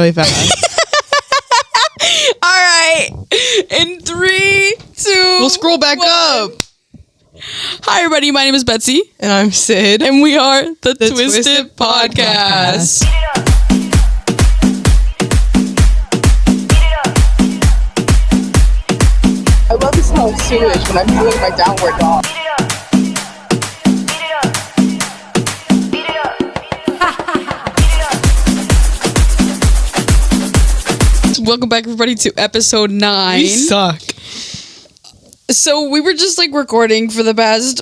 really fast. All right. In 3, 2. We'll scroll back 1. up. Hi, everybody. My name is Betsy. And I'm Sid. And we are the Twisted Twisted Podcast. I love to smell sewage when I'm doing my downward dog. Welcome back, everybody, to episode 9. We suck. So we were just like recording for the past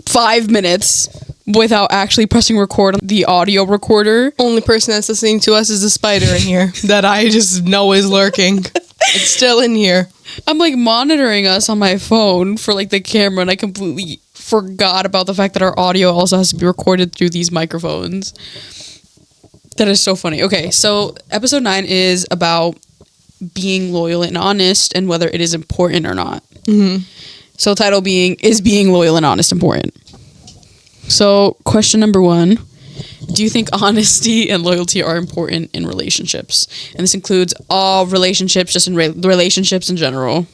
5 minutes without actually pressing record on the audio recorder. Only person that's listening to us is the spider in here that I just know is lurking. It's still in here. I'm like monitoring us on my phone for like the camera, and I completely forgot about the fact that our audio also has to be recorded through these microphones. That is so funny. Okay, so episode 9 is about being loyal and honest and whether it is important or not. Mm-hmm. So title being, is being loyal and honest important? So question number 1, do you think honesty and loyalty are important in relationships? And this includes all relationships, just in relationships in general.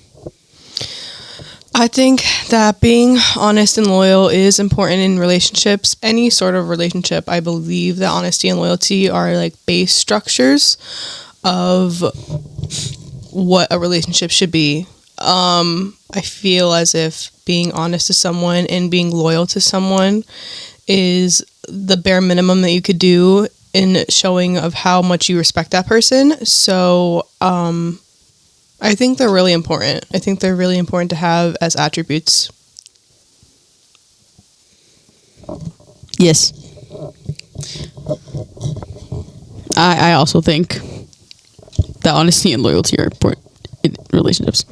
I think that being honest and loyal is important in relationships. Any sort of relationship, I believe that honesty and loyalty are like base structures of what a relationship should be. I feel as if being honest to someone and being loyal to someone is the bare minimum that you could do in showing of how much you respect that person. So, I think they're really important. I think they're really important to have as attributes. Yes. I also think that honesty and loyalty are important in relationships.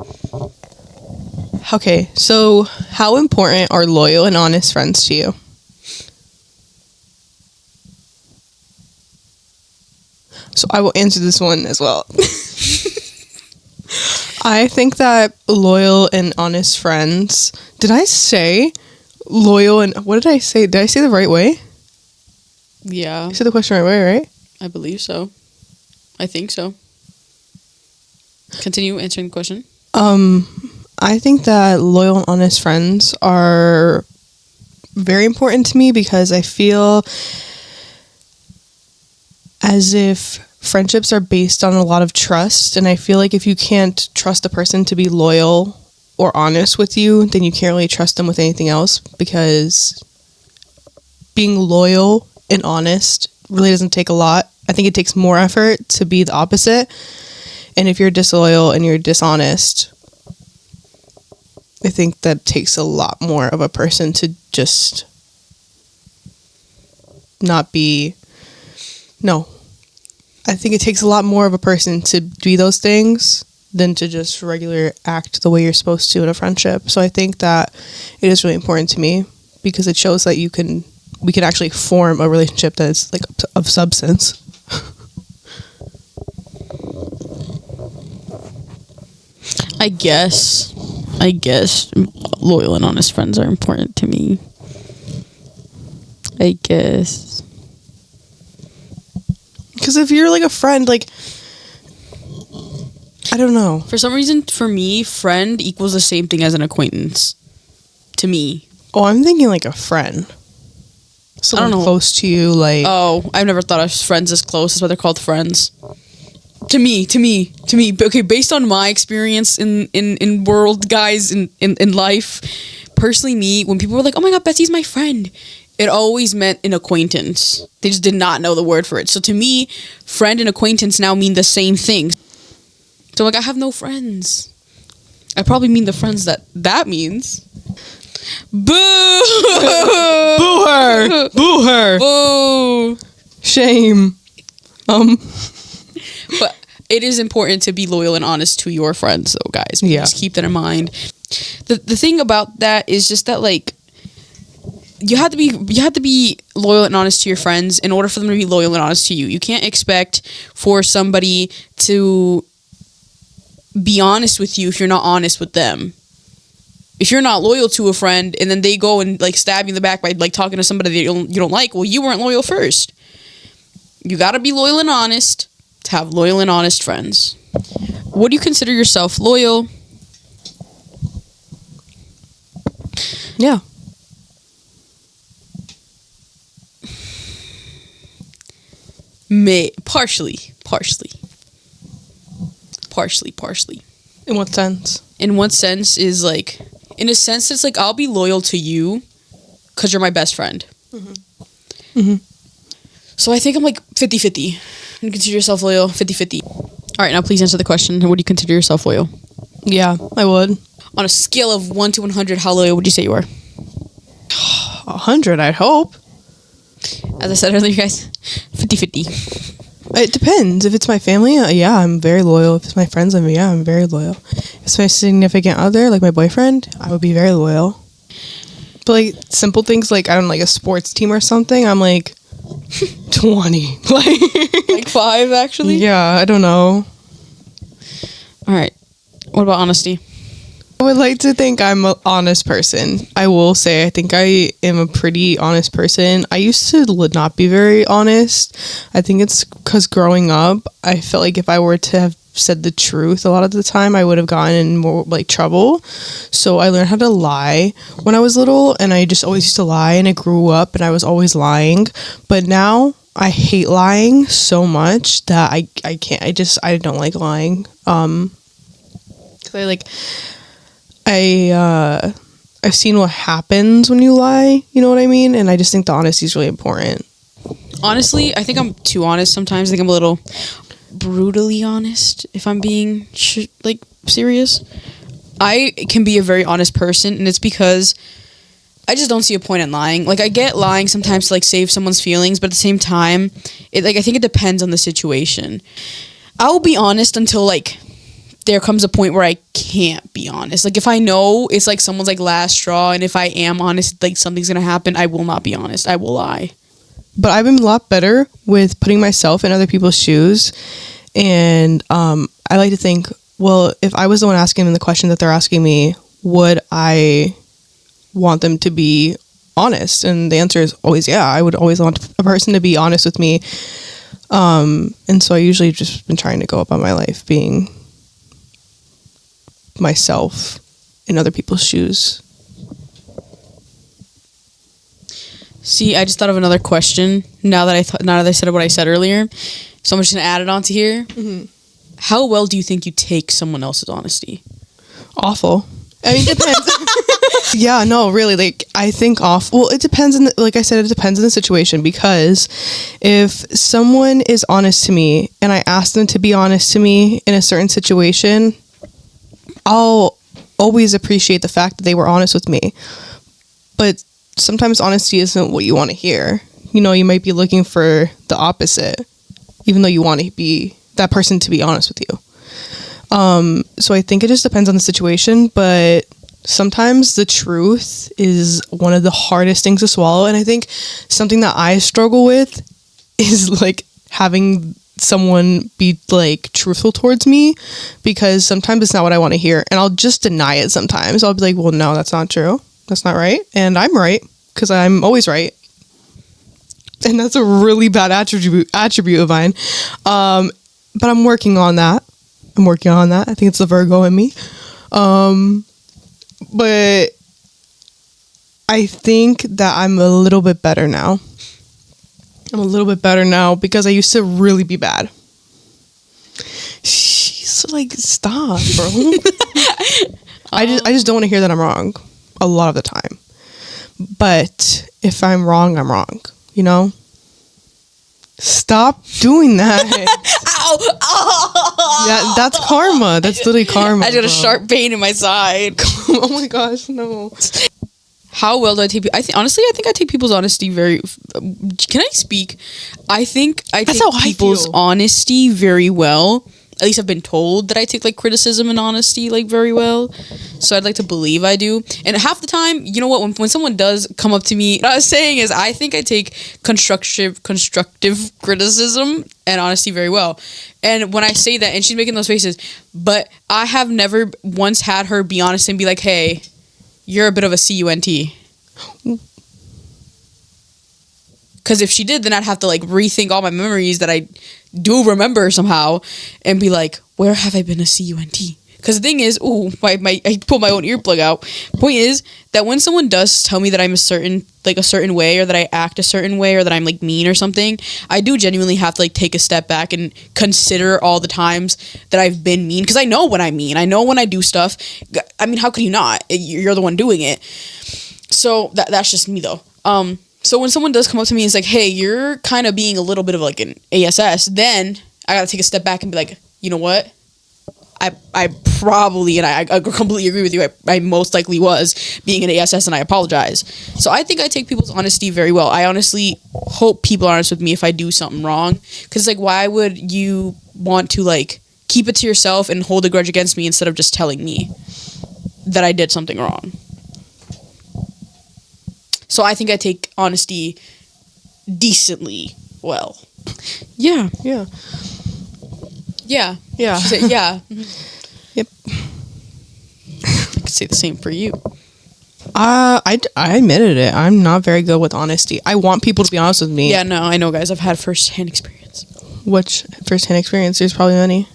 Okay, so how important are loyal and honest friends to you? So I will answer this one as well. I think that loyal and honest friends... Did I say loyal and... What did I say? Did I say the right way? Yeah. I said the question right way, right? I believe so. I think so. Continue answering the question. I think that loyal and honest friends are very important to me because I feel as if friendships are based on a lot of trust, and I feel like if you can't trust a person to be loyal or honest with you, then you can't really trust them with anything else, because being loyal and honest really doesn't take a lot. I think it takes more effort to be the opposite. And if you're disloyal and you're dishonest, I think that takes a lot more of a person to just not be... No. I think it takes a lot more of a person to do those things than to just regular act the way you're supposed to in a friendship. So I think that it is really important to me because it shows that we can actually form a relationship that is like of substance. I guess loyal and honest friends are important to me. I guess. Because if you're like a friend, like, I don't know. For some reason, for me, friend equals the same thing as an acquaintance. To me. Oh, I'm thinking like a friend. Someone I don't know. Close to you, like... Oh, I've never thought of friends as close. That's why they're called friends. To me. Okay, based on my experience in world, guys, in life, personally, me, when people were like, oh my god, Betsy's my friend, it always meant an acquaintance. They just did not know the word for it. So to me, friend and acquaintance now mean the same thing. So like, I have no friends. I probably mean the friends that means. Boo! Boo her! Boo her! Boo! Shame. But it is important to be loyal and honest to your friends, though, guys. Please Yeah. keep that in mind. The thing about that is just that, like, you have to be loyal and honest to your friends in order for them to be loyal and honest to you. You can't expect for somebody to be honest with you if you're not honest with them. If you're not loyal to a friend and then they go and like stab you in the back by like talking to somebody that you don't like, well, you weren't loyal first. You gotta be loyal and honest to have loyal and honest friends. Would you consider yourself loyal? Yeah. Partially. In what sense? In what sense is like, in a sense, it's like I'll be loyal to you because you're my best friend. So I think I'm like 50-50. You consider yourself loyal? 50-50. All right, now please answer the question. Would you consider yourself loyal? Yeah, I would. On a scale of 1 to 100, how loyal would you say you are? 100, I'd hope. As I said earlier, guys, 50-50. It depends. If it's my family, yeah, I'm very loyal. If it's my friends, I'm very loyal. If it's my significant other, like my boyfriend, I would be very loyal. But like simple things like I don't know, like a sports team or something, I'm like 20. Like 5, actually? Yeah, I don't know. All right. What about honesty? I would like to think I'm an honest person. I will say I think I am a pretty honest person. I used to not be very honest. I think it's because growing up, I felt like if I were to have said the truth a lot of the time, I would have gotten in more like trouble. So I learned how to lie when I was little, and I just always used to lie, and I grew up and I was always lying. But now I hate lying so much that I can't. I don't like lying. 'Cause I've seen what happens when you lie, you know what I mean? And I just think the honesty is really important. Honestly, I think I'm too honest sometimes. I think I'm a little brutally honest, if I'm being serious. I can be a very honest person, and it's because I just don't see a point in lying. Like, I get lying sometimes to like save someone's feelings, but at the same time, I think it depends on the situation. I will be honest until like there comes a point where I can't be honest. Like, if I know it's like someone's like last straw, and if I am honest, like something's gonna happen, I will not be honest. I will lie. But I've been a lot better with putting myself in other people's shoes. And I like to think, well, if I was the one asking them the question that they're asking me, would I want them to be honest? And the answer is always yeah. I would always want a person to be honest with me. And so I usually just been trying to go about my life being myself in other people's shoes. See, I just thought of another question now that I said what I said earlier. So I'm just gonna add it onto here. Mm-hmm. How well do you think you take someone else's honesty? Awful. I mean, it depends. Yeah, no, really. Like, I think awful. Well, it depends like I said, it depends on the situation, because if someone is honest to me and I ask them to be honest to me in a certain situation, I'll always appreciate the fact that they were honest with me. But sometimes honesty isn't what you want to hear. You know, you might be looking for the opposite, even though you want to be that person to be honest with you. So I think it just depends on the situation, but sometimes the truth is one of the hardest things to swallow. And I think something that I struggle with is like having someone be like truthful towards me, because sometimes it's not what I want to hear, and I'll just deny it sometimes. I'll be like, well, no, that's not true. That's not right. And I'm right, because I'm always right. And that's a really bad attribute of mine. But I'm working on that. I think it's the Virgo in me. But I think that I'm a little bit better now. Because I used to really be bad. She's like, stop, bro. I just don't want to hear that I'm wrong a lot of the time. But if I'm wrong, I'm wrong. You know? Stop doing that. Ow! Oh! Yeah, that's karma. That's literally karma. I got a sharp pain in my side. Oh my gosh, no. How well do I take? I think I take people's honesty very. Can I speak? I think I take people's honesty very well. At least I've been told that I take like criticism and honesty like very well. So I'd like to believe I do. And half the time, you know what? When someone does come up to me, what I was saying is I think I take constructive criticism and honesty very well. And when I say that, and she's making those faces, but I have never once had her be honest and be like, "Hey, you're a bit of a cunt." Because if she did, then I'd have to like rethink all my memories that I do remember somehow and be like, where have I been a CUNT? Because the thing is, I pulled my own earplug out. Point is that when someone does tell me that I'm a certain way, or that I act a certain way, or that I'm like mean or something, I do genuinely have to like take a step back and consider all the times that I've been mean. Because I know when I'm mean. I know when I do stuff. I mean, how could you not? You're the one doing it. So that's just me though. So when someone does come up to me and is like, hey, you're kind of being a little bit of like an ASS, then I gotta take a step back and be like, you know what? I probably, and I completely agree with you, I most likely was being an ASS, and I apologize. So I think I take people's honesty very well. I honestly hope people are honest with me if I do something wrong. Because, like, why would you want to, like, keep it to yourself and hold a grudge against me instead of just telling me that I did something wrong? So I think I take honesty decently well. Yeah. Yeah. Yeah. Yeah. She said, yeah. Yep. I could say the same for you. I admitted it. I'm not very good with honesty. I want people to be honest with me. Yeah, no, I know, guys. I've had first-hand experience. Which first-hand experience? There's probably many.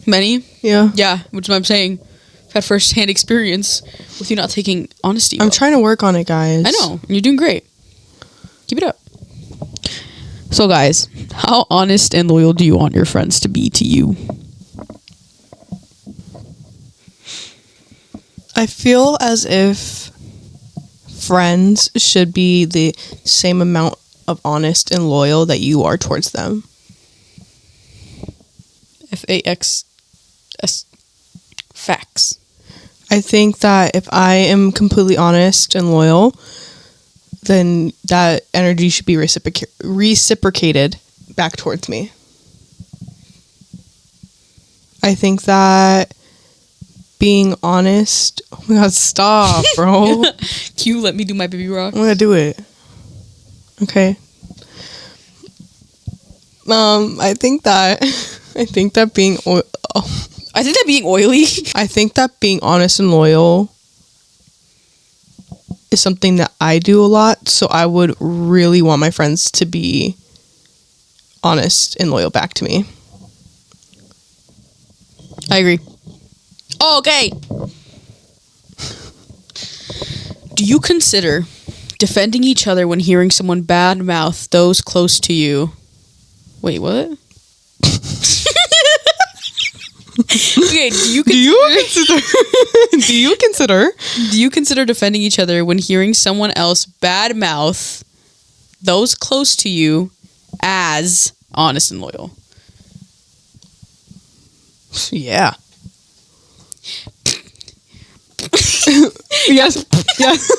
Many? Yeah. Yeah, which is what I'm saying. I've had first-hand experience with you not taking honesty well. I'm trying to work on it, guys. I know. You're doing great. Keep it up. So, guys, how honest and loyal do you want your friends to be to you? I feel as if friends should be the same amount of honest and loyal that you are towards them. FAXS. Facts. I think that if I am completely honest and loyal, then that energy should be reciprocated back towards me. I think that being honest... Oh my god, stop, bro. Q, let me do my baby rock. I'm gonna do it. Okay. I think that being I think that being oily. I think that being honest and loyal is something that I do a lot, so I would really want my friends to be honest and loyal back to me. I agree. Oh, okay. Do you consider defending each other when hearing someone badmouth those close to you? Wait, what? Okay, do you consider defending each other when hearing someone else badmouth those close to you as honest and loyal? Yeah. Yes. Yes.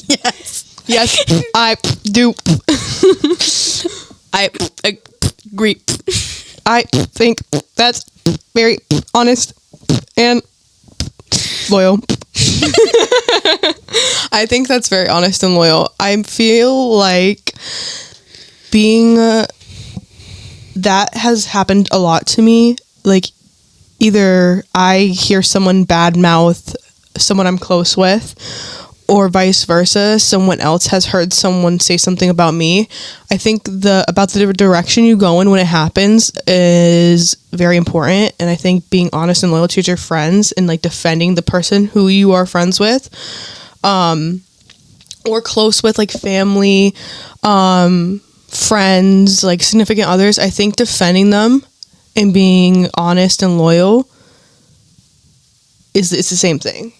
Yes. Yes. I do. I agree. I think that's very honest and loyal. I think that's very honest and loyal. I feel like being that has happened a lot to me. Like, either I hear someone badmouth someone I'm close with, or vice versa, someone else has heard someone say something about me. I think about the direction you go in when it happens is very important, and I think being honest and loyal to your friends and like defending the person who you are friends with, or close with, like family, friends, like significant others, I think defending them and being honest and loyal it's the same thing.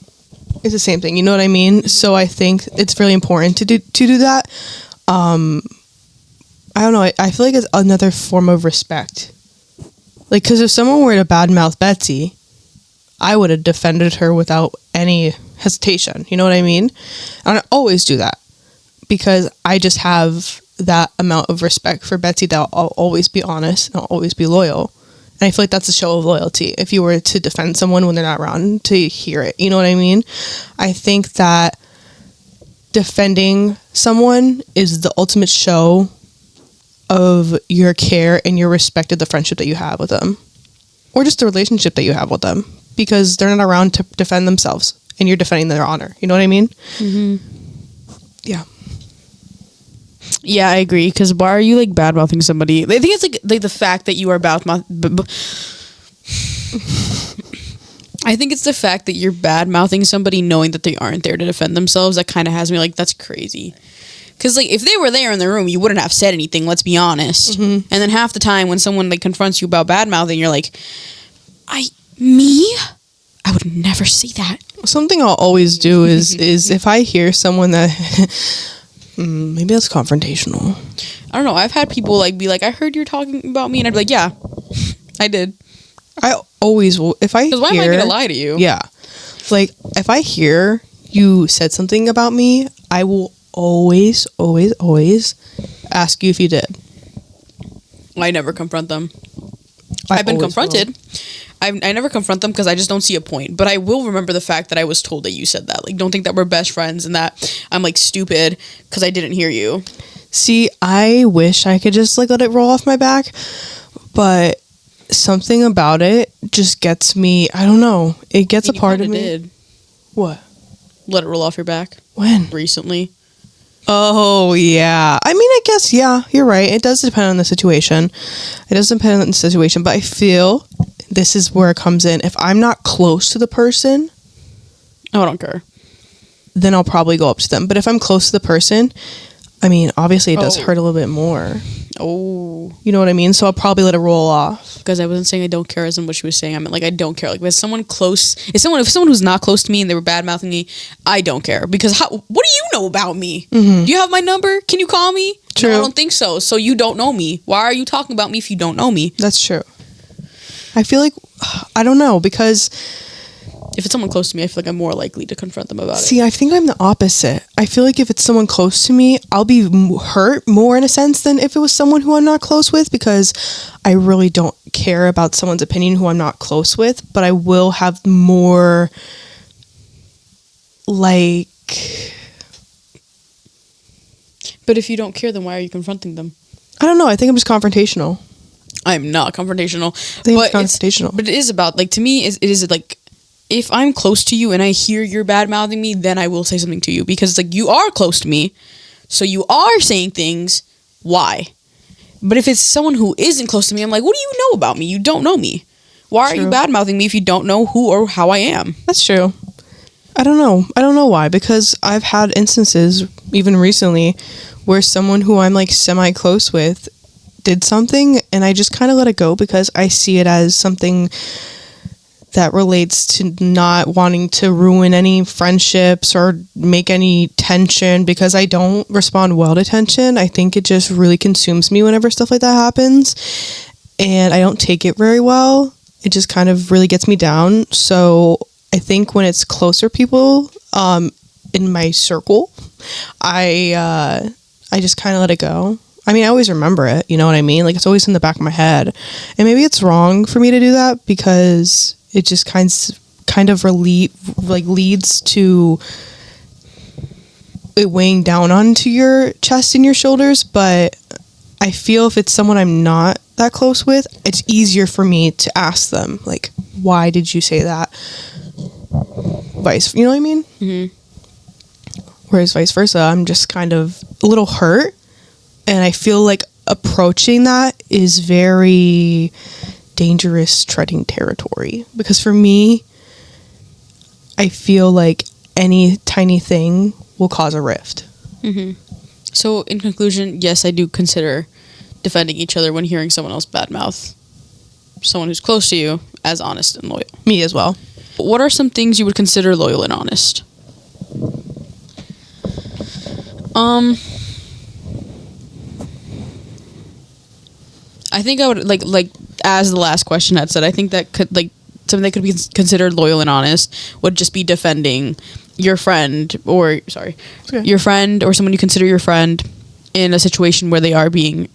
It's the same thing. You know what I mean? So I think it's really important to do that. I don't know. I feel like it's another form of respect. Like, because if someone were to badmouth Betsy, I would have defended her without any hesitation. You know what I mean? And I always do that because I just have that amount of respect for Betsy that I'll always be honest and I'll always be loyal. And I feel like that's a show of loyalty if you were to defend someone when they're not around to hear it. You know what I mean? I think that defending someone is the ultimate show of your care and your respect of the friendship that you have with them. Or just the relationship that you have with them. Because they're not around to defend themselves. And you're defending their honor. You know what I mean? Mm-hmm. Yeah. Yeah, I agree. Because why are you like bad mouthing somebody? I think it's like the fact that you are bad mouth. I think it's the fact that you're bad mouthing somebody knowing that they aren't there to defend themselves that kind of has me like, that's crazy. Because like if they were there in the room, you wouldn't have said anything. Let's be honest. And then half the time when someone like confronts you about bad mouthing, you're like, I would never say that. Something I'll always do is if I hear someone that maybe that's confrontational. I don't know. I've had people like be like, I heard you're talking about me, and I'd be like, yeah, I did. I always will. If I Because why am I gonna lie to you? Yeah, like if I hear you said something about me, I will always ask you if you did. I never confront them. I've been confronted. I never confront them because I just don't see a point. But I will remember the fact that I was told that you said that. Like, don't think that we're best friends and that I'm like stupid because I didn't hear you. See, I wish I could just like let it roll off my back, but something about it just gets me. I don't know. It gets a part of me. Did. What? Let it roll off your back. When? Recently. Oh, yeah. I mean, I guess, yeah, you're right. It does depend on the situation. It does depend on the situation, but I feel this is where it comes in. If I'm not close to the person, oh, I don't care. Then I'll probably go up to them. But if I'm close to the person, I mean, obviously it does hurt a little bit more. Oh. You know what I mean? So I'll probably let it roll off. Because I wasn't saying I don't care as in what she was saying. I meant like I don't care. Like if someone close, if someone who's not close to me and they were bad mouthing me, I don't care. Because what do you know about me? Do you have my number? Can you call me? True. No, I don't think so. So you don't know me. Why are you talking about me if you don't know me? That's true. I feel like, I don't know, because if it's someone close to me, I feel like I'm more likely to confront them about it. See, I think I'm the opposite. I feel like if it's someone close to me, I'll be hurt more in a sense than if it was someone who I'm not close with, because I really don't care about someone's opinion who I'm not close with, but I will have more, like... But if you don't care, then why are you confronting them? I don't know. I think I'm just confrontational. I'm not confrontational. But confrontational. But it is about, like, to me, it is like, if I'm close to you and I hear you're bad mouthing me, then I will say something to you, because it's like you are close to me, so you are saying things. Why? But if it's someone who isn't close to me, I'm like, what do you know about me? You don't know me. Why are you bad mouthing me if you don't know who or how I am? That's true. I don't know. I don't know why, because I've had instances even recently where someone who I'm like semi close with did something and I just kind of let it go because I see it as something that relates to not wanting to ruin any friendships or make any tension, because I don't respond well to tension. I think it just really consumes me whenever stuff like that happens, and I don't take it very well. It just kind of really gets me down. So I think when it's closer people in my circle, I just kind of let it go. I mean, I always remember it, you know what I mean? Like, it's always in the back of my head. And maybe it's wrong for me to do that because it just kind of leads to it weighing down onto your chest and your shoulders. But I feel if it's someone I'm not that close with, it's easier for me to ask them, like, why did you say that? You know what I mean? Mm-hmm. Whereas vice versa, I'm just kind of a little hurt. And I feel like approaching that is very dangerous treading territory. Because for me, I feel like any tiny thing will cause a rift. Mm-hmm. So in conclusion, yes, I do consider defending each other when hearing someone else badmouth someone who's close to you as honest and loyal. Me as well. What are some things you would consider loyal and honest? I think I would like as the last question had said, I think that could something that could be considered loyal and honest would just be defending your friend your friend or someone you consider your friend in a situation where they are being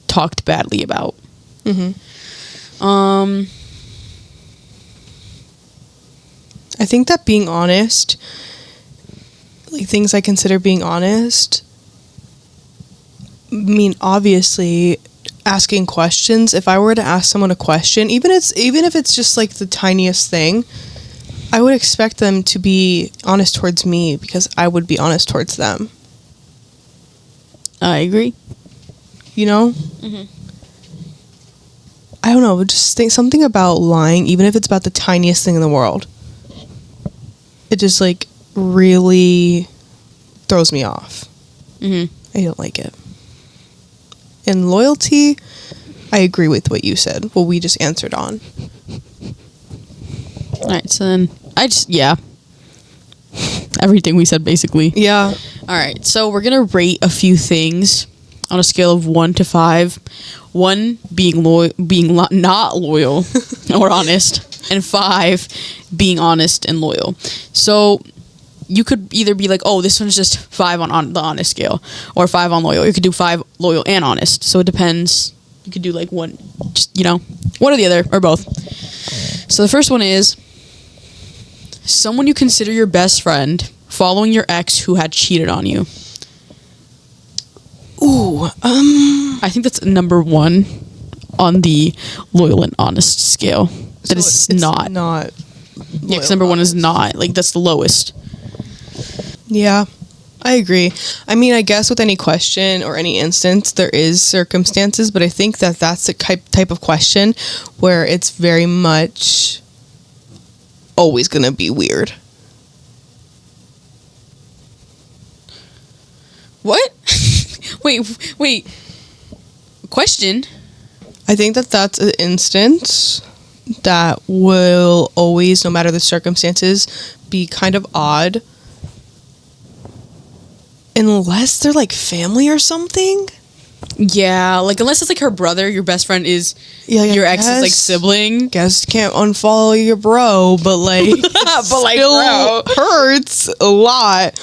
talked badly about. Mm-hmm. I think that being honest, like things I consider being honest, I mean, obviously asking questions. If I were to ask someone a question, even if it's just like the tiniest thing, I would expect them to be honest towards me because I would be honest towards them. I agree. You know? I don't know, just think something about lying, even if it's about the tiniest thing in the world. It just, like, really throws me off. I don't like it. And loyalty, I agree with what you said. What we just answered on. All right, so then everything we said basically. Yeah. All right, so we're gonna rate a few things on a scale of 1 to 5. 1 being not loyal or honest, and 5 being honest and loyal. So you could either be like, oh, this one's just 5 on the honest scale, or 5 on loyal. You could do 5 loyal and honest. So it depends. You could do like one, just one or the other, or both. So the first one is someone you consider your best friend following your ex who had cheated on you. Ooh, I think that's number 1 on the loyal and honest scale. That is not. Yeah, because number 1 is not. Like, that's the lowest. Yeah, I agree. I mean, I guess with any question or any instance, there is circumstances, but I think that that's the type of question where it's very much always going to be weird. What? Wait. Question? I think that that's an instance that will always, no matter the circumstances, be kind of odd. Unless they're like family or something. Yeah, like unless it's like her brother, your best friend is your ex's like sibling. Guess can't unfollow your bro, but like still bro hurts a lot.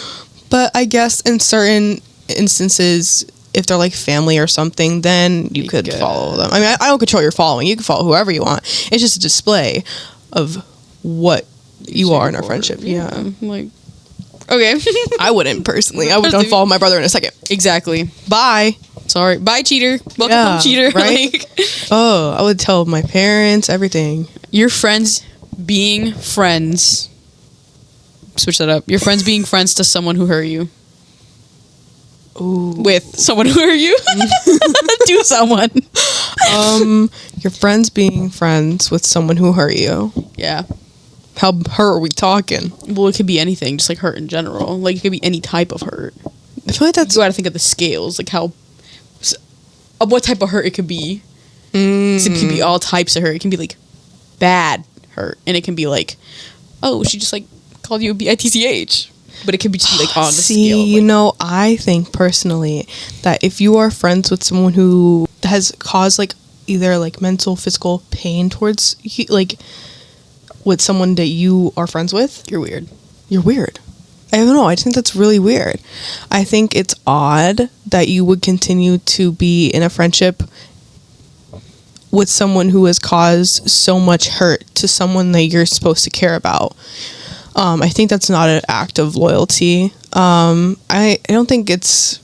But I guess in certain instances, if they're like family or something, then you could follow them. I mean, I don't control your following. You can follow whoever you want. It's just a display of what you are in our friendship. Yeah. Like, okay. I wouldn't personally. I would unfollow my brother in a second. Exactly. Bye. Sorry. Bye, cheater. Welcome home, cheater. Right? Like, oh, I would tell my parents, everything. Your friends being friends. Switch that up. Your friends being friends to someone who hurt you. Ooh. With someone who hurt you. To someone. Your friends being friends with someone who hurt you. Yeah. How hurt are we talking? Well, it could be anything, just like hurt in general. Like, it could be any type of hurt. I feel like that's... You gotta think of the scales, like how... Of what type of hurt it could be. So it can be all types of hurt. It can be, like, bad hurt. And it can be, like, oh, she just, like, called you a BITCH. But it could be just, like, on the scale. Like, you know, I think, personally, that if you are friends with someone who has caused, like, either, like, mental, physical pain towards, like... with someone that you are friends with, You're weird. You're weird. I don't know. I think that's really weird. I think it's odd that you would continue to be in a friendship with someone who has caused so much hurt to someone that you're supposed to care about. I think that's not an act of loyalty. I don't think it's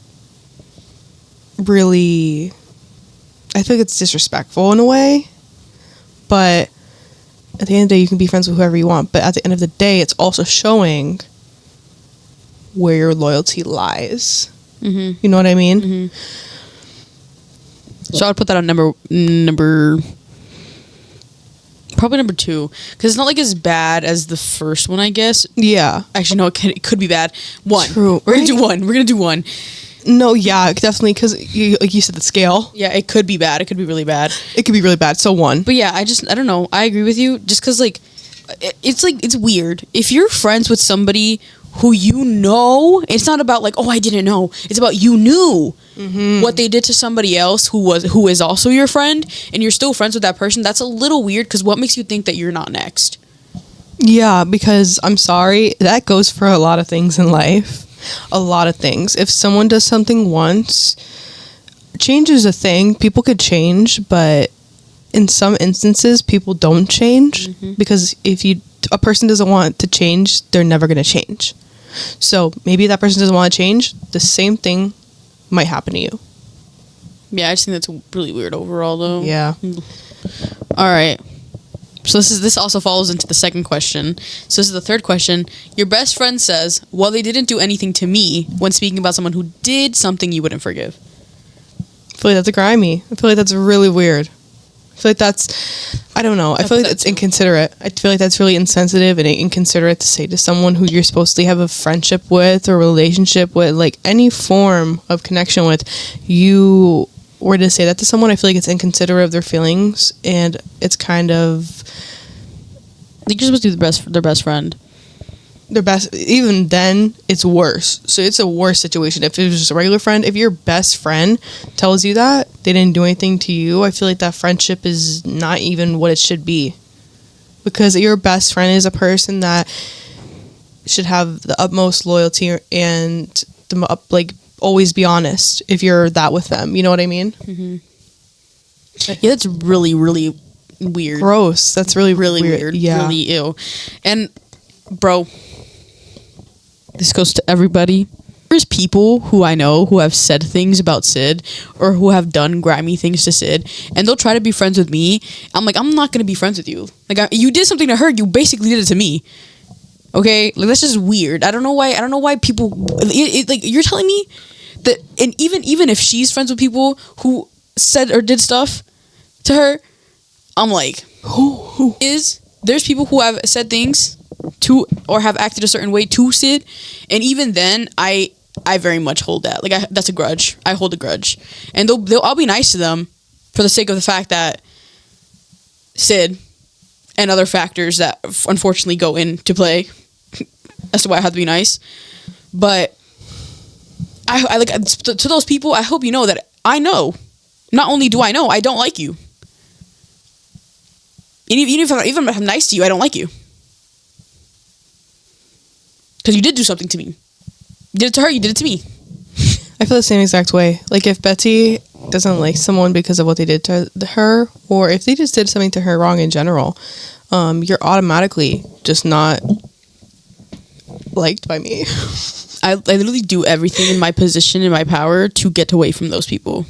really... I think it's disrespectful in a way, but... at the end of the day, you can be friends with whoever you want, but at the end of the day, it's also showing where your loyalty lies. Mm-hmm. You know what I mean? Mm-hmm. So I would put that on number probably number 2, because it's not like as bad as the first one, I guess. Yeah. Actually, no, it could be bad. 1. True. We're gonna do one. No, yeah, definitely, because like you said, the scale. Yeah, it could be bad. It could be really bad. It could be really bad. So 1. But yeah, I don't know. I agree with you. Just because, like, it's weird. If you're friends with somebody who you know, it's not about, like, oh, I didn't know. It's about you knew what they did to somebody else who is also your friend, and you're still friends with that person. That's a little weird, because what makes you think that you're not next? Yeah, because I'm sorry, that goes for a lot of things in life. A lot of things. If someone does something once, change is a thing. People could change, but in some instances, people don't change because if a person doesn't want to change, they're never going to change. So maybe that person doesn't want to change. The same thing might happen to you. Yeah, I just think that's really weird overall, though. Yeah. All right. So this also follows into the second question. So this is the third question. Your best friend says, well, they didn't do anything to me when speaking about someone who did something you wouldn't forgive. I feel like that's grimy. I feel like that's really weird. I feel like that's, I don't know. I feel like that's inconsiderate. I feel like that's really insensitive and inconsiderate to say to someone who you're supposed to have a friendship with or relationship with, like any form of connection with. You were to say that to someone, I feel like it's inconsiderate of their feelings, and it's kind of... You're supposed to be their best friend. Their best, even then, it's worse. So it's a worse situation. If it was just a regular friend, if your best friend tells you that they didn't do anything to you, I feel like that friendship is not even what it should be. Because your best friend is a person that should have the utmost loyalty and always be honest if you're that with them. You know what I mean? Mm-hmm. Yeah, that's really, really weird. Gross. That's really, really weird. Yeah. Really ew. And, bro, this goes to everybody. There's people who I know who have said things about Sid or who have done grimy things to Sid, and they'll try to be friends with me. I'm like, I'm not going to be friends with you. Like, you did something to her. You basically did it to me. Okay? Like, that's just weird. I don't know why people... like, you're telling me that... And even if she's friends with people who said or did stuff to her, I'm like... There's people who have said things to or have acted a certain way to Sid, and even then I very much hold that, like, that's a grudge. I hold a grudge, and I'll be nice to them for the sake of the fact that Sid and other factors that unfortunately go into play as to why I have to be nice. But I like, to those people, I hope you know that I know, not only do I know, I don't like you. Even if I'm nice to you, I don't like you. Because you did do something to me. You did it to her, you did it to me. I feel the same exact way. Like, if Betsy doesn't like someone because of what they did to her, or if they just did something to her wrong in general, you're automatically just not liked by me. I literally do everything in my position, in my power, to get away from those people.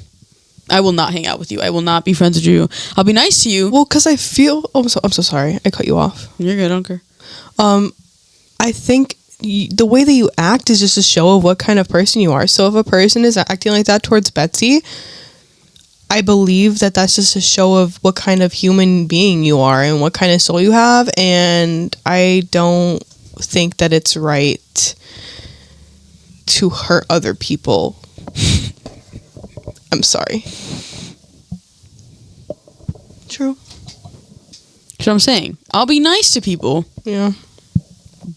I will not hang out with you. I will not be friends with you. I'll be nice to you. Well, because I feel... I'm so sorry. I cut you off. You're good. I don't care. I think the way that you act is just a show of what kind of person you are. So if a person is acting like that towards Betsy, I believe that that's just a show of what kind of human being you are and what kind of soul you have. And I don't think that it's right to hurt other people. I'm sorry. True. That's what I'm saying. I'll be nice to people. Yeah.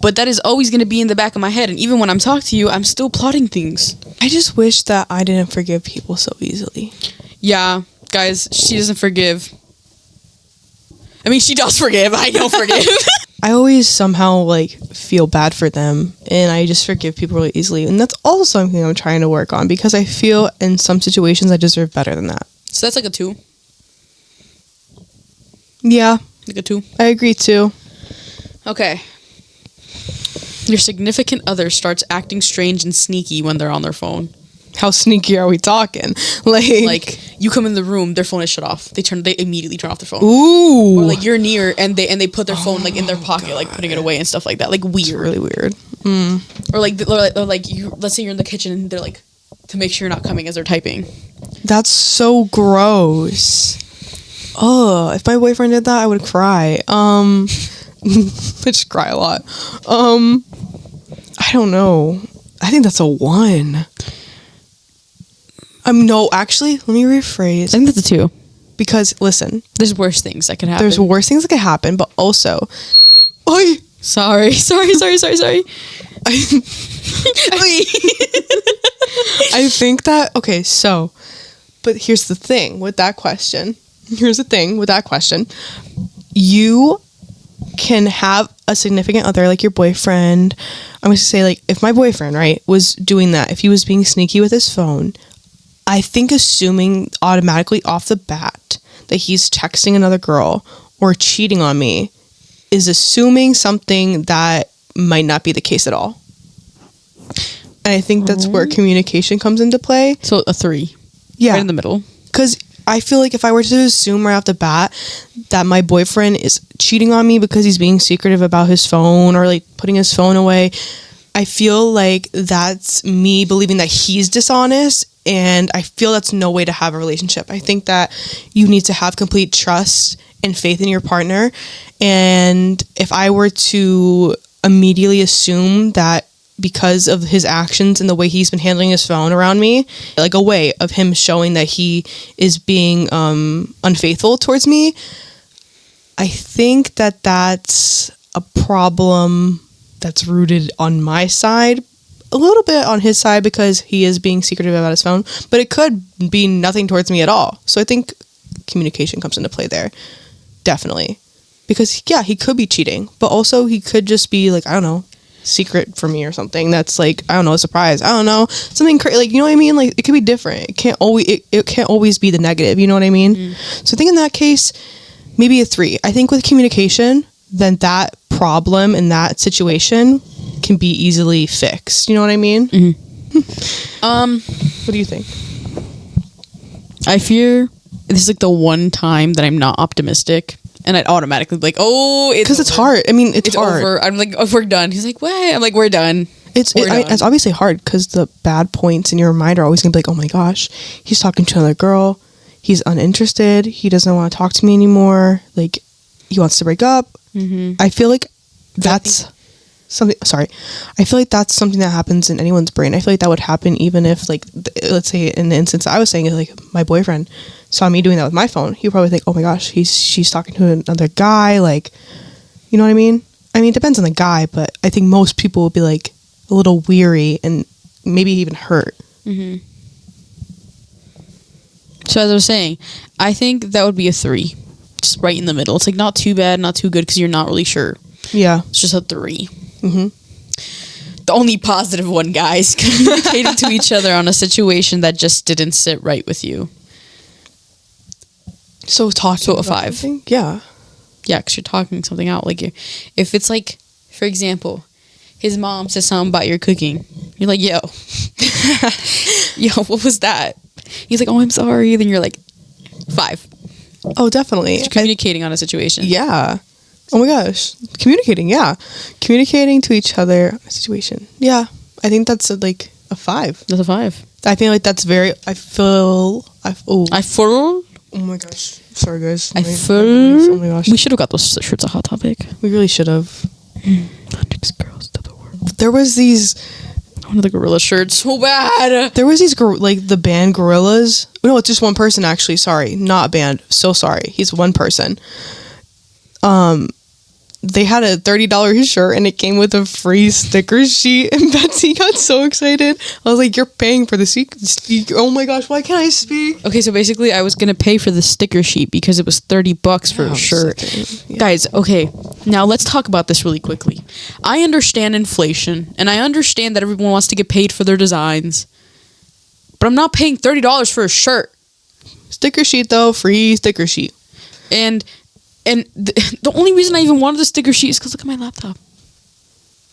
But that is always going to be in the back of my head. And even when I'm talking to you, I'm still plotting things. I just wish that I didn't forgive people so easily. Yeah, guys, she doesn't forgive. I mean, she does forgive. I don't forgive. I always somehow, like, feel bad for them. And I just forgive people really easily. And that's also something I'm trying to work on. Because I feel in some situations I deserve better than that. So that's like a 2. Yeah. Like a 2. I agree, too. Okay. Your significant other starts acting strange and sneaky when they're on their phone. How sneaky are we talking? Like you come in the room, their phone is shut off. They immediately turn off their phone. Ooh. Or like you're near and they put their phone like in their pocket, like putting it away and stuff like that. Like weird. It's really weird. Or like you. Let's say you're in the kitchen and they're like, to make sure you're not coming as they're typing. That's so gross. Oh, if my boyfriend did that, I would cry. I just cry a lot. I don't know. I think that's a 1. No, actually, let me rephrase. I think that's a 2. Because, listen. There's worse things that can happen. There's worse things that can happen, but also... Oy! Sorry. I think that... Okay, so... But here's the thing with that question. You can have a significant other, like your boyfriend. I'm going to say, like, if my boyfriend, right, was doing that, if he was being sneaky with his phone... I think assuming automatically off the bat that he's texting another girl or cheating on me is assuming something that might not be the case at all. And I think that's where communication comes into play. So a 3. Yeah. Right in the middle. Because I feel like if I were to assume right off the bat that my boyfriend is cheating on me because he's being secretive about his phone or like putting his phone away, I feel like that's me believing that he's dishonest, and I feel that's no way to have a relationship. I think that you need to have complete trust and faith in your partner, and if I were to immediately assume that because of his actions and the way he's been handling his phone around me, like a way of him showing that he is being unfaithful towards me, I think that that's a problem that's rooted on my side, a little bit on his side because he is being secretive about his phone, but it could be nothing towards me at all. So I think communication comes into play there, definitely, because yeah, he could be cheating, but also he could just be like, I don't know, secret for me or something that's like, I don't know, a surprise, I don't know, something like, you know what I mean, like it could be different. It can't always be the negative, you know what I mean? So I think in that case, maybe a 3. I think with communication, then that problem in that situation can be easily fixed. You know what I mean? What do you think? I fear this is like the one time that I'm not optimistic, and I'd automatically be like, oh, because it's hard. I mean, it's hard. Over. I'm like, oh, we're done. He's like, what? I'm like, we're done. It's obviously hard because the bad points in your mind are always gonna be like, oh my gosh, he's talking to another girl, he's uninterested, he doesn't want to talk to me anymore, like he wants to break up. I feel like that's something. Sorry, I feel like that's something that happens in anyone's brain. I feel like that would happen even if, like, let's say in the instance I was saying, like my boyfriend saw me doing that with my phone, he'd probably think, oh my gosh, she's talking to another guy. Like, you know what I mean? I mean, it depends on the guy, but I think most people will be like a little weary and maybe even hurt. So as I was saying, I think that would be a 3. Just right in the middle. It's like not too bad, not too good, because you're not really sure. Yeah. It's just a 3. The only positive one, guys, communicating to each other on a situation that just didn't sit right with you. So a 5. Something? Yeah. Yeah, because you're talking something out. Like, if it's like, for example, his mom says something about your cooking. You're like, yo, what was that? He's like, oh, I'm sorry. Then you're like, 5. Oh, definitely. You're communicating on a situation. Yeah. Oh my gosh. Communicating, yeah. Communicating to each other on a situation. Yeah. I think that's like a 5. That's a 5. I feel like that's very, oh my gosh. Sorry, guys. Oh my gosh. We should have got those shirts at Hot Topic. We really should have. 100 girls to the world. There was these... One of the gorilla shirts. So bad. There was these, like, the band Gorillas. No, it's just one person, actually. Sorry. Not a band. So sorry. He's one person. They had a $30 shirt and it came with a free sticker sheet, and Betsy got so excited. I was like, you're paying for the oh my gosh, why can't I speak? Okay, so basically I was gonna pay for the sticker sheet because it was $30 for a shirt. Yeah. Guys, okay, now let's talk about this really quickly. I understand inflation and I understand that everyone wants to get paid for their designs, but I'm not paying $30 for a shirt. Sticker sheet though, free sticker sheet. And the only reason I even wanted the sticker sheet is because look at my laptop.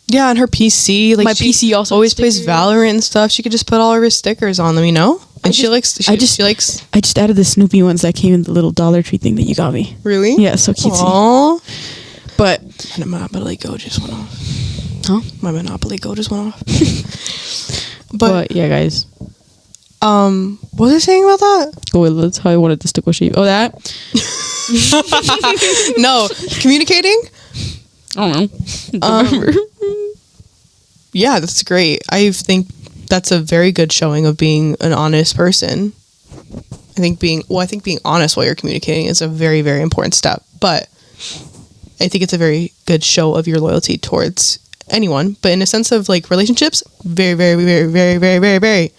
Yeah, and her PC. Like, my PC also always plays Valorant and stuff. She could just put all of her stickers on them, you know? And she likes... I just added the Snoopy ones that came in the little Dollar Tree thing that you got me. Really? Yeah, so cutesy. Aww. But... And a Monopoly Go just went off. Huh? My Monopoly Go just went off. But yeah, guys. What was I saying about that? Oh, wait, that's how I wanted the sticker sheet. Oh, that? No, communicating? I don't know. Yeah, that's great. I think that's a very good showing of being an honest person. I think being honest while you're communicating is a very, very important step. But I think it's a very good show of your loyalty towards anyone. But in a sense of like relationships, very, very, very, very, very, very, very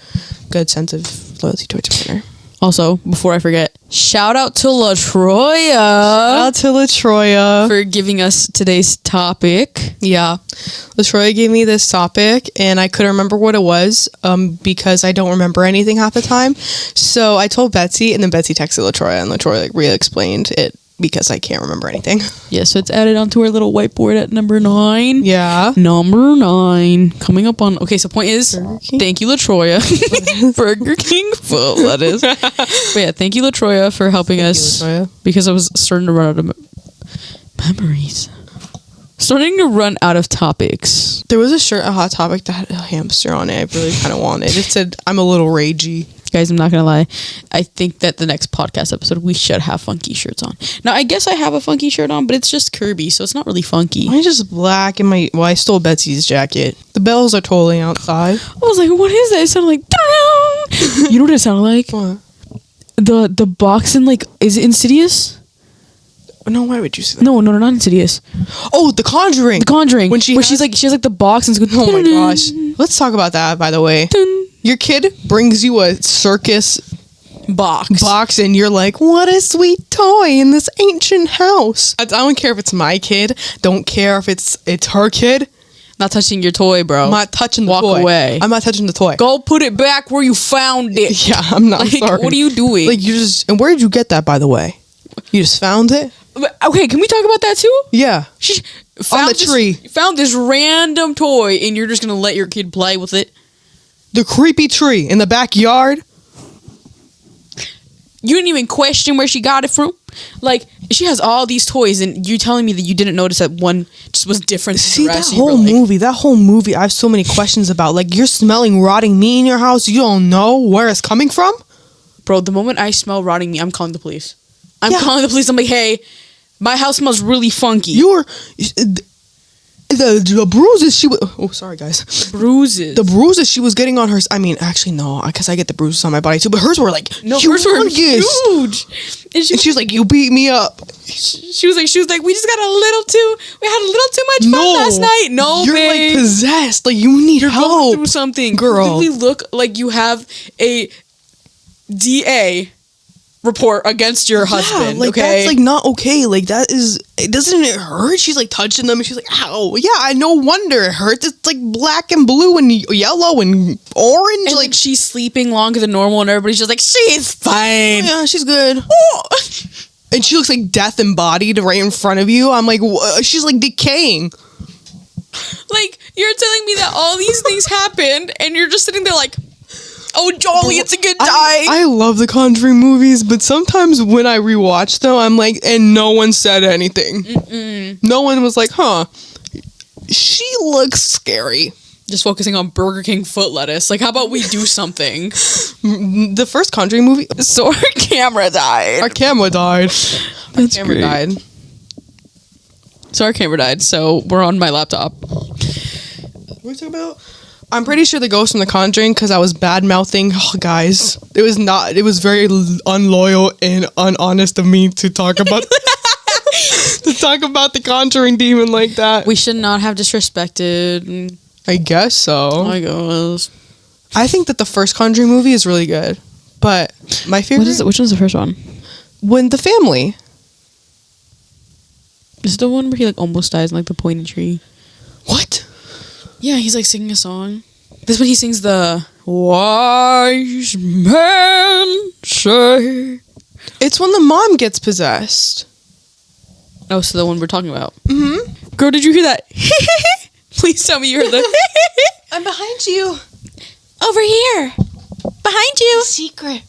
good sense of loyalty towards your partner. Also, before I forget, shout out to LaTroya. Shout out to LaTroya for giving us today's topic. Yeah. LaTroya gave me this topic and I couldn't remember what it was because I don't remember anything half the time. So I told Betsy and then Betsy texted LaTroya and LaTroya like really explained it because I can't remember anything. Yeah, so it's added onto our little whiteboard at number 9. Yeah. Number 9. Coming up on... Okay, so point is, Burger King? thank you, LaTroya. Burger King. Well, that is. But yeah, thank you, LaTroya, for helping us. LaTroya. Because I was starting to run out of memories. Starting to run out of topics. There was a shirt at Hot Topic that had a hamster on it. I really kind of wanted. It said, I'm a little ragey. Guys, I'm not gonna lie. I think that the next podcast episode we should have funky shirts on. Now, I guess I have a funky shirt on, but it's just Kirby, so it's not really funky. Mine's just black and my... Well, I stole Betsy's jacket. The bells are totally outside. I was like, what is that? It sounded like... "Dun-dun." You know what it sounded like? What? The box in, like... Is it Insidious? No, why would you say that? No, not Insidious. Oh, The Conjuring. The Conjuring. When she where has- she has like the box and it's going... Oh my gosh. Let's talk about that, by the way. Dun. Your kid brings you a circus Box. and you're like, what a sweet toy in this ancient house. I don't care if it's my kid. Don't care if it's her kid. Not touching your toy, bro. I'm not touching the Walk toy. away. I'm not touching the toy. Go put it back where you found it. Yeah, I'm not Like, sorry. what are you doing? Like, you just... And where did you get that, by the way? You just found it? Okay, can we talk about that too? Yeah. She On the tree. Found this random toy and you're just going to let your kid play with it? The creepy tree in the backyard. You didn't even question where she got it from? Like, she has all these toys and you telling me that you didn't notice that one just was different than See, the that rest? And you were whole like, movie, I have so many questions about. Like, you're smelling rotting meat in your house. You don't know where it's coming from? Bro, the moment I smell rotting meat, I'm calling the police. I'm Yeah. calling the police. I'm like, hey, my house smells really funky. You're... The bruises she was... Oh, sorry, guys. bruises. The bruises she was getting on hers... I mean, actually, no, because I get the bruises on my body, too. But hers were, like, no, hers were humongous. huge. And And she was like, you beat me up. she was like, we just got we had a little too much fun last night. No, you're babe. like possessed. Like, you need You're going help. through something. Girl. You literally look like you have a DA report against your husband. like, okay, that's, like, not okay. Like, that is... Doesn't it hurt? She's, like, touching them, and she's like, ow. Yeah, I no wonder it hurts. It's, like, black and blue and yellow and orange. and like she's sleeping longer than normal, and everybody's just like, she's fine. yeah, she's good. And she looks like death embodied right in front of you. I'm like, she's, like, decaying. Like, you're telling me that all these things happened, and you're just sitting there like, oh, jolly, it's a good time. I love the Conjuring movies, but sometimes when I rewatch them, I'm like, and no one said anything. No one was like, huh, she looks scary. Just focusing on Burger King foot lettuce. Like, how about we do something? The first Conjuring movie, So our camera died. our camera died. That's Camera great. died. So our camera died, so we're on my laptop. What are you talking about? I'm pretty sure the ghost from The Conjuring, because I was bad mouthing. Oh, guys, it was not. It was very unloyal and unhonest of me to talk about the Conjuring demon like that. We should not have disrespected. I guess so. Oh my gosh. I think that the first Conjuring movie is really good, but my favorite What is it? Which one's the first one? when the family. Is it the one where he like almost dies in like the pointed tree? What? Yeah, he's like singing a song. This is when he sings the wise man say. It's when the mom gets possessed. Oh, so the one we're talking about. Mm-hmm. Girl, did you hear that? Please tell me you heard the I'm behind you. over here. Behind you. Secret.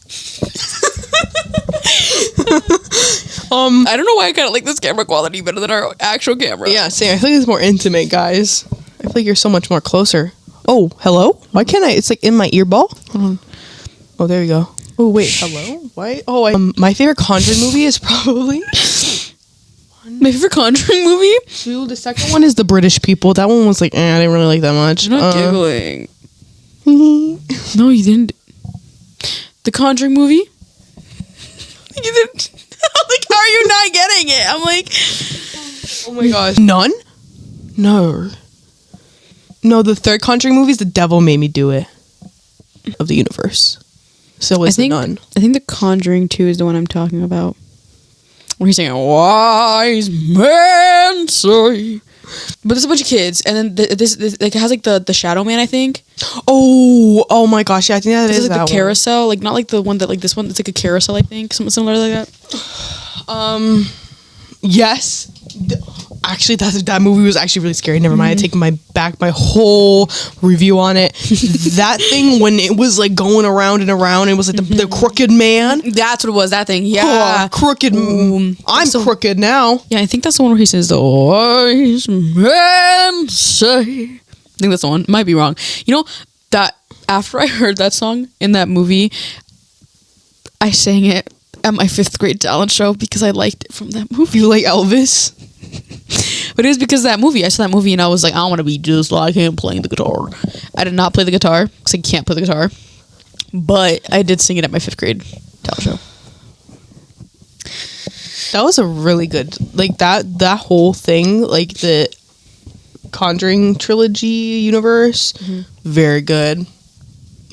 I don't know why I kind of like this camera quality better than our actual camera. Yeah, same. I feel like it's more intimate, guys. I feel like you're so much more closer. Oh, hello? Why can't I? It's like in my earball. Hold on. Oh, there you go. Oh, wait. Hello? Why? Oh, my favorite Conjuring movie is probably... My favorite Conjuring movie? Two. The second one is The British People. That one was like, I didn't really like that much. You're not giggling. No, you didn't. The Conjuring movie? You didn't. Like, how are you not getting it? I'm like, Oh my gosh. None? No. No, the third Conjuring movie is The Devil Made Me Do It. Of the universe. So is the Nun. I think The Conjuring 2 is the one I'm talking about. Where he's saying, wise man say. But there's a bunch of kids, and then this like it has like the Shadow Man, I think. Oh my gosh. Yeah, I think that This is is like that the carousel, like not like the one that like this one. It's like a carousel, I think, something similar like that. Yes. Actually, that movie was actually really scary. Never mind. I take my whole review on it. That thing, when it was like going around and around, it was like the crooked man. That's what it was. That thing. Yeah. Crooked. I'm crooked now. Yeah, I think that's the one where he says the wise man say. I think that's the one. Might be wrong. You know that after I heard that song in that movie, I sang it at my 5th grade talent show because I liked it from that movie. You like Elvis? But it was because of that movie. I saw that movie and I was like, I want to be just like him playing the guitar. I did not play the guitar because I can't play the guitar. But I did sing it at my 5th grade talent show. That was a really good, like that whole thing, like the Conjuring trilogy universe. Very good.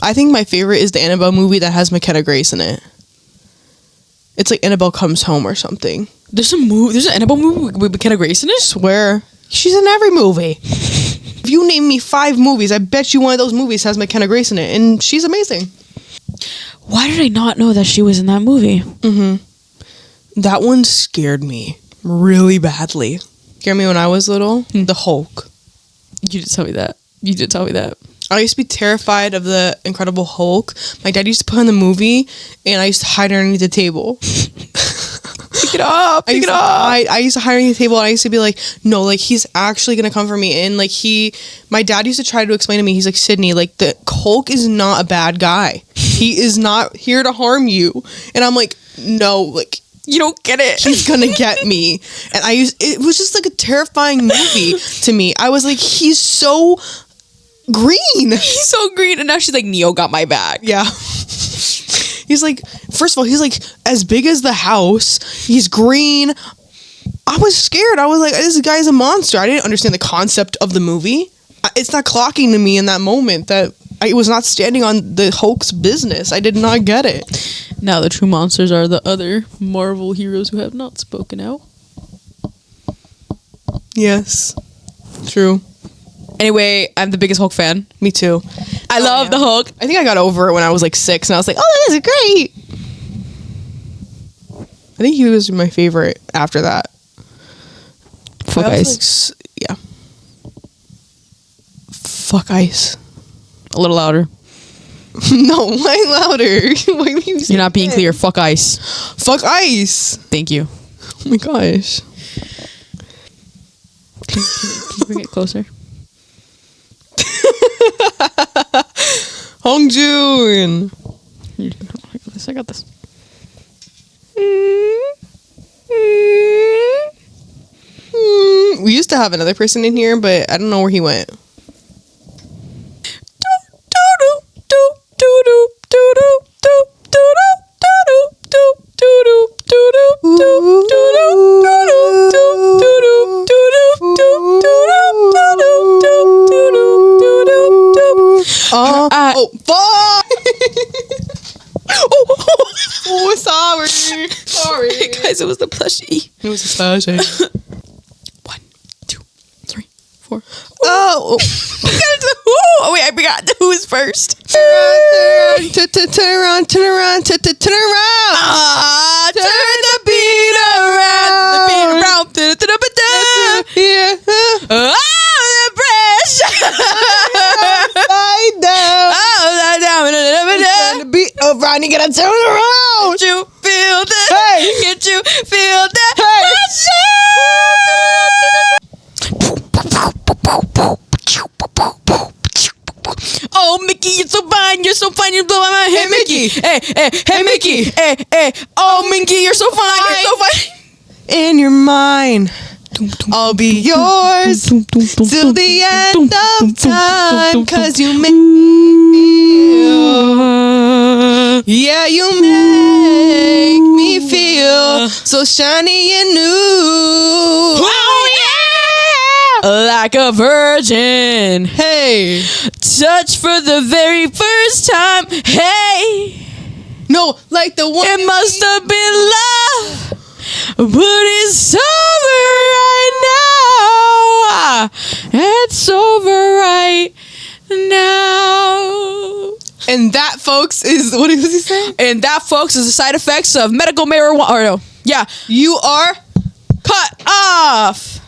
I think my favorite is the Annabelle movie that has McKenna Grace in it. It's like Annabelle Comes Home or something. There's an Annabelle movie with McKenna Grace in it? I swear. She's in every movie. If you name me 5 movies, I bet you one of those movies has McKenna Grace in it, and she's amazing. Why did I not know that she was in that movie? That one scared me really badly. Scared me when I was little. The Hulk. You did tell me that. I used to be terrified of the Incredible Hulk. My dad used to put on the movie, and I used to hide underneath the table. Pick it up. I used to hide underneath the table, and I used to be like, no, like, he's actually going to come for me. And, like, my dad used to try to explain to me, he's like, Sydney, like, the Hulk is not a bad guy. He is not here to harm you. And I'm like, no, like, you don't get it. He's gonna get me. And it was just like a terrifying movie to me. I was like, he's so green. He's so green. And now she's like, Neo got my back. Yeah. He's like, first of all, he's like as big as the house. He's green. I was scared. I was like, this guy's a monster. I didn't understand the concept of the movie. It's not clocking to me in that moment that I was not standing on the Hulk's business. I did not get it. Now the true monsters are the other Marvel heroes who have not spoken out. Yes. True. Anyway, I'm the biggest Hulk fan. Me too. I love the Hulk. I think I got over it when I was like 6 and I was like, oh, this is great. I think he was my favorite after that. Fuck Ice. Yeah. Fuck Ice. A little louder. No, why louder? You're not being clear. Fuck Ice. Fuck Ice. Thank you. Oh my gosh. Can you bring it closer? Hongjun. I got this. We used to have another person in here, but I don't know where he went. Oh, fuck! Oh, sorry. Sorry. Guys, it was the plushie. It was a plushie. 1, 2, 3, 4. Oh. Oh, wait, I forgot the who is first. Turn around. Turn around. Turn around. Turn the beat around. The beat around. Yeah. Oh, the pressure. Slide down. Oh, slide down. Turn the beat around. You gotta turn around. Get you feel the. Hey. Get you feel the pressure. Oh, Mickey, you're so fine. You're so fine. You're blowing my head, Mickey. Hey, Mickey. Hey. Oh, Mickey, you're so fine. You're so fine. In your mind, I'll be yours till the end of time. 'Cause you make me feel. Yeah, you make me feel so shiny and new. Oh, yeah. Like a virgin. Hey. Touch for the very first time. Hey. No, like the one. It must have been love. But it's over right now. It's over right now. And that, folks, is, what does he say? And that, folks, is the side effects of medical marijuana. Or no. Yeah. You are cut. off.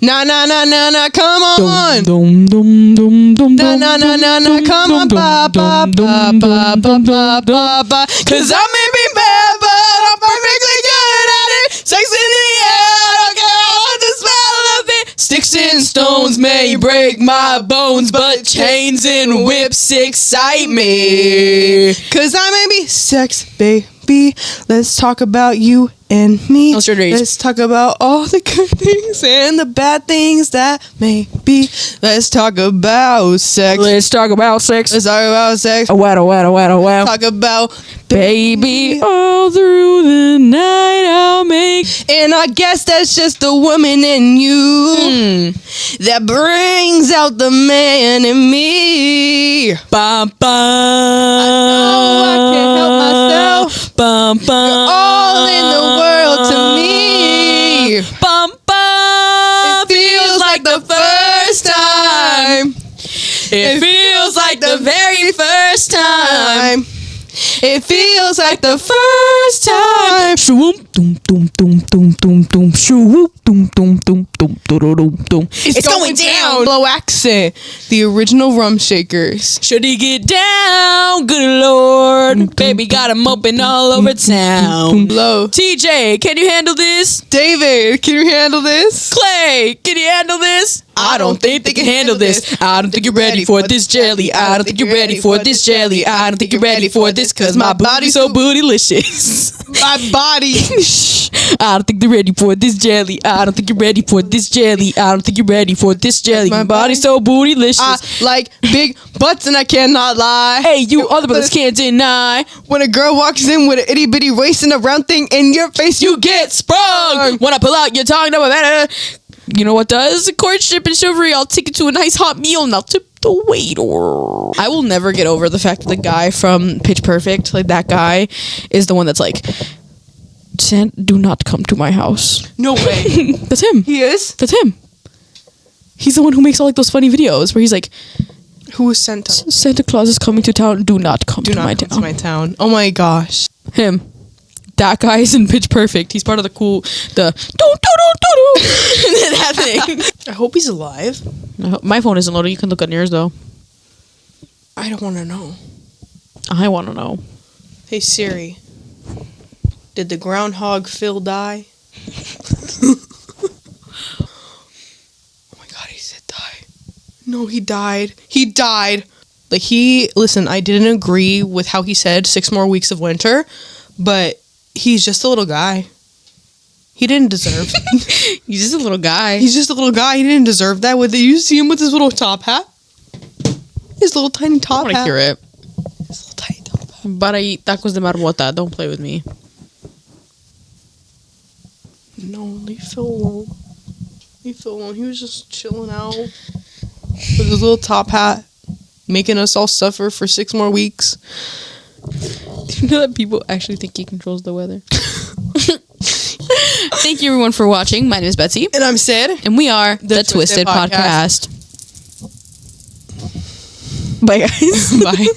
Nah, nah, nah, nah, nah, come on. Dum, dum, dum, dum, Nah, dum, nah, nah, nah, nah, come on. Ba, ba, ba, ba, ba, ba, ba, ba. Cause I may be bad, but I'm perfectly good at it. Sex in the air, I don't care what the smell of it. Sticks and stones may break my bones, but chains and whips excite me. Cause I may be sex, baby. Let's talk about you and me. What's your age? Let's talk about all the good things and the bad things that may be. Let's talk about sex. Let's talk about sex. Let's talk about sex. Oh, wow. Talk about Baby, all through the night I'll make. And I guess that's just the woman in you that brings out the man in me. Bum, bum. I can't help myself. Bum, bum. All in the world to me. Bum, bum. It feels like the first time. It feels like the very first time. It feels like the first time. Shoo-whoop, dum, dum, dum, dum, dum, dum. Shoo-whoop, dum, dum, dum, dum, dum, dum, dum. It's going down. Low accent. The original Rum Shakers. Should he get down? Good Lord. Baby got him open all over town. Low. TJ, can you handle this? David, can you handle this? Clay, can you handle this? I don't think they can handle this. I don't think you're ready for this jelly. I don't think you're ready for this jelly. I don't think you're ready for this cause my body's so bootylicious. My body. I don't think they're ready for this jelly. I don't think you're ready for this jelly. I don't think you're ready for this jelly. My body's so bootylicious. I like big butts and I cannot lie. Hey, you other brothers can't deny. When a girl walks in with an itty bitty waist and a round thing in your face, you get sprung. When I pull out your tongue, no matter. You know what does? Courtship and chivalry. I'll take you to a nice hot meal and I'll tip the waiter. I will never get over the fact that the guy from Pitch Perfect, like that guy, is the one that's like, do not come to my house. No way. That's him. He is? That's him. He's the one who makes all like those funny videos where he's like, Who is Santa? Santa Claus is coming to town. Do not come to my town. To my town. Oh my gosh. Him. That guy is in Pitch Perfect. He's part of the cool, that thing. I hope he's alive. My phone isn't loaded. You can look on yours though. I don't want to know. I want to know. Hey Siri, did the groundhog Phil die? Oh my god, he said die. No, he died. He died. Like listen, I didn't agree with how he said 6 more weeks of winter, but he's just a little guy. He didn't deserve. He's just a little guy. He's just a little guy. He didn't deserve that. You see him with his little top hat? His little tiny top hat. I want to hear it. His little tiny top hat. But I eat tacos de marmota. Don't play with me. No, leave Phil alone. Leave Phil alone. He was just chilling out with his little top hat, making us all suffer for 6 more weeks. Do you know that people actually think he controls the weather? Thank you everyone for watching. My name is Betsy. And I'm Sid. And we are the Twisted Podcast. Bye guys. Bye.